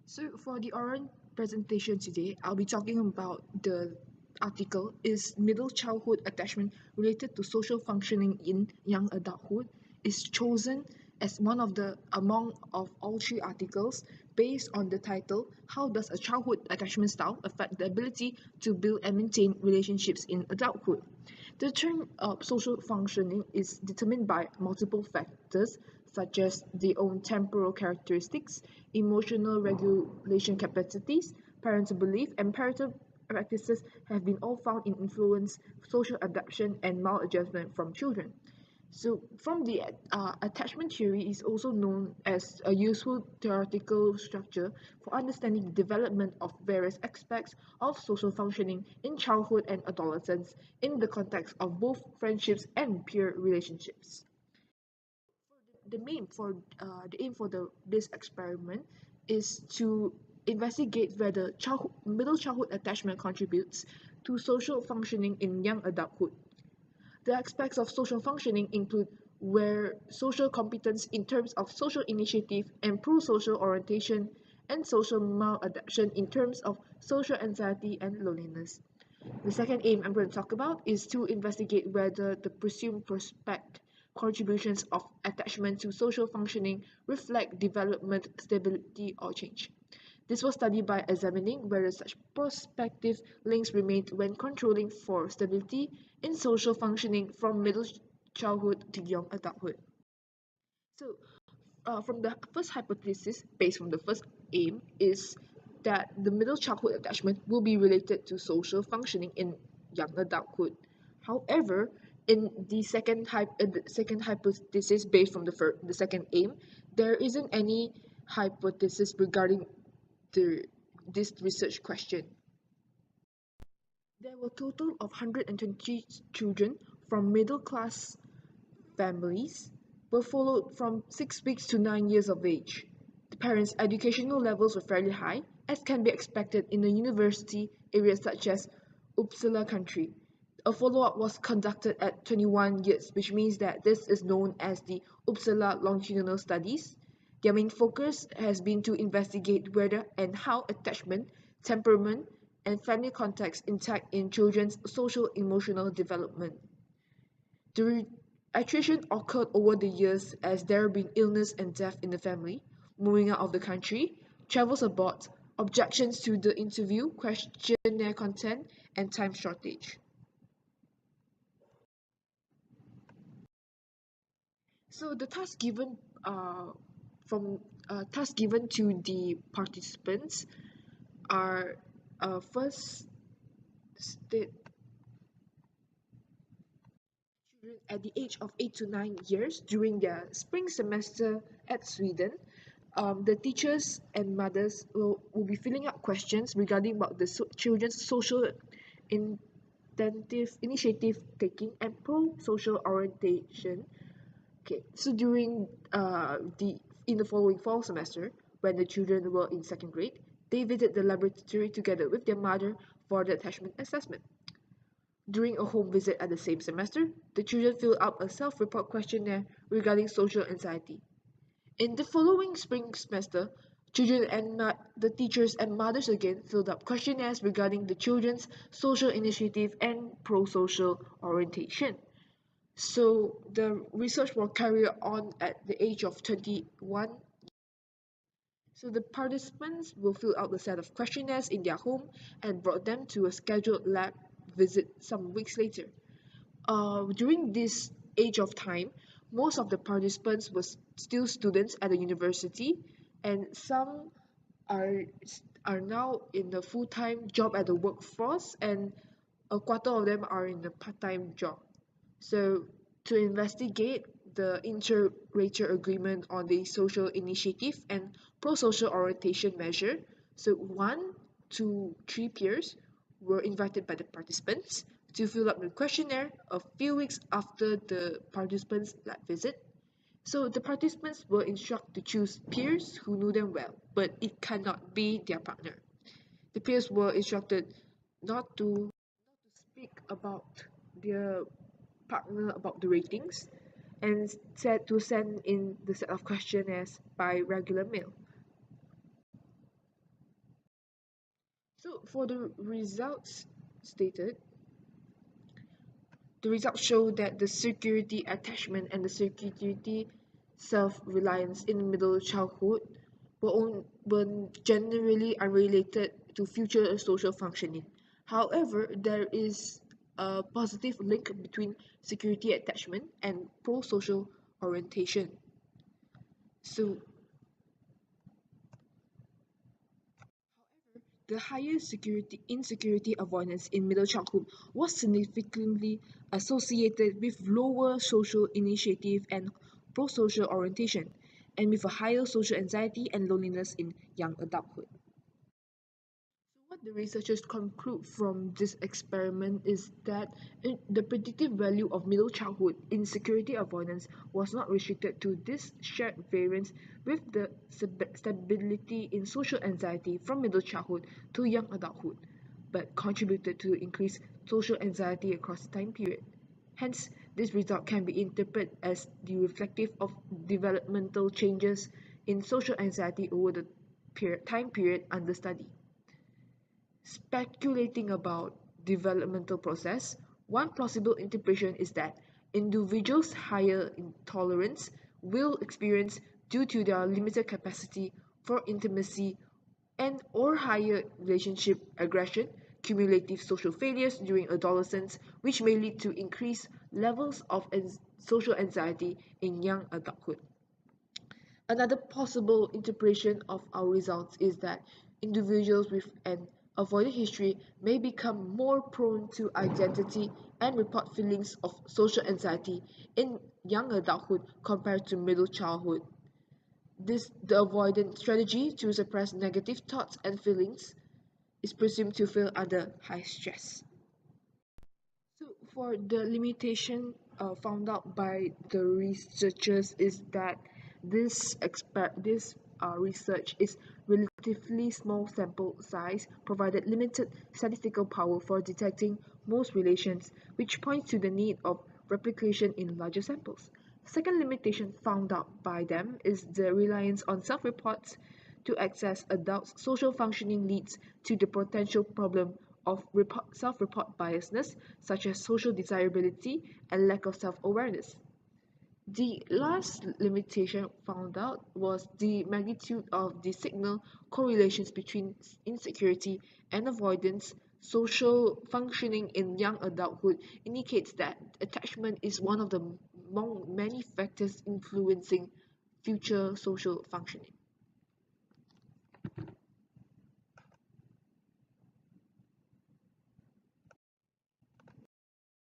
So for the oral presentation today, I'll be talking about the article is middle childhood attachment related to social functioning in young adulthood is chosen as one of the among of all three articles based on the title how does a childhood attachment style affect the ability to build and maintain relationships in adulthood. The term social functioning is determined by multiple factors such as their own temporal characteristics, emotional regulation capacities, parental belief, and parental practices have been all found in influence social adaptation and maladjustment from children. So, from the attachment theory is also known as a useful theoretical structure for understanding the development of various aspects of social functioning in childhood and adolescence in the context of both friendships and peer relationships. The aim for this experiment is to investigate whether middle childhood attachment contributes to social functioning in young adulthood. The aspects of social functioning include where social competence in terms of social initiative and pro-social orientation and social maladaptation in terms of social anxiety and loneliness. The second aim I'm going to talk about is to investigate whether the presumed prospect contributions of attachment to social functioning reflect development, stability, or change. This was studied by examining whether such prospective links remained when controlling for stability in social functioning from middle childhood to young adulthood. So, from the first hypothesis, based on the first aim, is that the middle childhood attachment will be related to social functioning in young adulthood. However, in the second hypothesis based from the second aim, there isn't any hypothesis regarding the this research question. There were a total of 120 children from middle class families were followed from 6 weeks to 9 years of age. The parents' educational levels were fairly high, as can be expected in a university area such as Uppsala country. A follow-up was conducted at 21 years, which means that this is known as the Uppsala longitudinal studies. Their main focus has been to investigate whether and how attachment, temperament, and family context impact in children's social emotional development. The attrition occurred over the years as there have been illness and death in the family, moving out of the country, travels abroad, objections to the interview, questionnaire content, and time shortage. So the task given to the participants are first state children at the age of 8 to 9 years during their spring semester at Sweden. The teachers and mothers will be filling out questions regarding about the children's social intentive initiative taking and pro-social orientation. Okay, so during the in the following fall semester, when the children were in second grade, they visit the laboratory together with their mother for the attachment assessment. During a home visit at the same semester, the children fill out a self-report questionnaire regarding social anxiety. In the following spring semester, children and the teachers and mothers again filled up questionnaires regarding the children's social initiative and pro-social orientation. So the research will carry on at the age of 21. So the participants will fill out the set of questionnaires in their home and brought them to a scheduled lab visit some weeks later. During this age of time, most of the participants were still students at the university, and some are are now in a full-time job at the workforce, and a quarter of them are in a part-time job. So, to investigate the inter-rater agreement on the social initiative and pro-social orientation measure, so 1 to 3 peers were invited by the participants to fill up the questionnaire a few weeks after the participants' lab visit. So the participants were instructed to choose peers who knew them well, but it cannot be their partner. The peers were instructed not to speak about their partner about the ratings and said to send in the set of questionnaires by regular mail. for the results stated, the results show that the security attachment and the security self-reliance in middle childhood were generally unrelated to future social functioning. However, there is a positive link between security attachment and pro-social orientation. So, the higher security insecurity avoidance in middle childhood was significantly associated with lower social initiative and pro-social orientation, and with a higher social anxiety and loneliness in young adulthood. What the researchers conclude from this experiment is that the predictive value of middle childhood insecurity avoidance was not restricted to this shared variance with the stability in social anxiety from middle childhood to young adulthood, but contributed to increased social anxiety across the time period. Hence, this result can be interpreted as the reflective of developmental changes in social anxiety over the time period under study. Speculating about developmental process, one plausible interpretation is that individuals higher in tolerance will experience due to their limited capacity for intimacy and or higher relationship aggression, cumulative social failures during adolescence, which may lead to increased levels of social anxiety in young adulthood. Another possible interpretation of our results is that individuals with an avoided history may become more prone to identity and report feelings of social anxiety in young adulthood compared to middle childhood. The avoidance strategy to suppress negative thoughts and feelings is presumed to fail under high stress. So for the limitation found out by the researchers is that this research is relatively small sample size, provided limited statistical power for detecting most relations, which points to the need of replication in larger samples. Second limitation found out by them is the reliance on self-reports to access adults' social functioning leads to the potential problem of self-report biasness, such as social desirability and lack of self-awareness. The last limitation found out was the magnitude of the signal correlations between insecurity and avoidance. Social functioning in young adulthood indicates that attachment is one of the many factors influencing future social functioning.